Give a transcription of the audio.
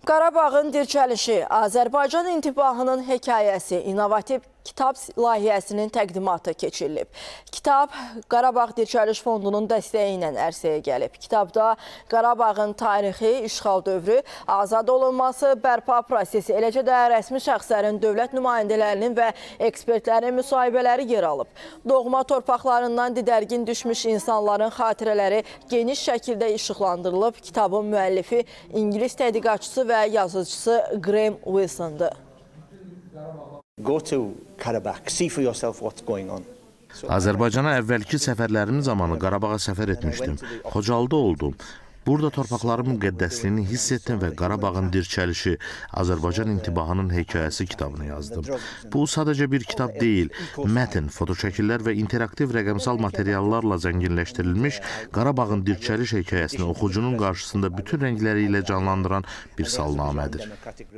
Qarabağın dirçəlişi, Azərbaycan intibahının hekayəsi, innovativ kitab layihəsinin təqdimatı keçirilib. Kitab Qarabağ Dirçəliş Fondunun dəstəyi ilə ərsəyə gəlib. Kitabda Qarabağın tarixi, işğal dövrü, azad olunması, bərpa prosesi, eləcə də rəsmi şəxslərin, dövlət nümayəndələrinin və ekspertlərin müsahibələri yer alıb. Doğma torpaqlarından didərgin düşmüş insanların xatirələri geniş şəkildə işıqlandırılıb. Kitabın müəllifi İngilis tədqiqatçısı və yazıcısı Graham Wilson'dır. Go to Karabakh, see for yourself what's going on. Azərbaycana əvvəlki səfərlərim zamanı Qarabağa səfər etmişdim. Xocalda oldum. Burada torpaqların müqəddəsliyini hiss etdim və Qarabağın dirçəlişi, Azərbaycan intibahının hekayəsi kitabını yazdım. Bu sadəcə bir kitab deyil, mətn, fotoşəkillər və interaktiv rəqəmsal materiallarla zənginləşdirilmiş Qarabağın dirçəliş hekayəsini oxucunun qarşısında bütün rəngləri ilə canlandıran bir salnamədir.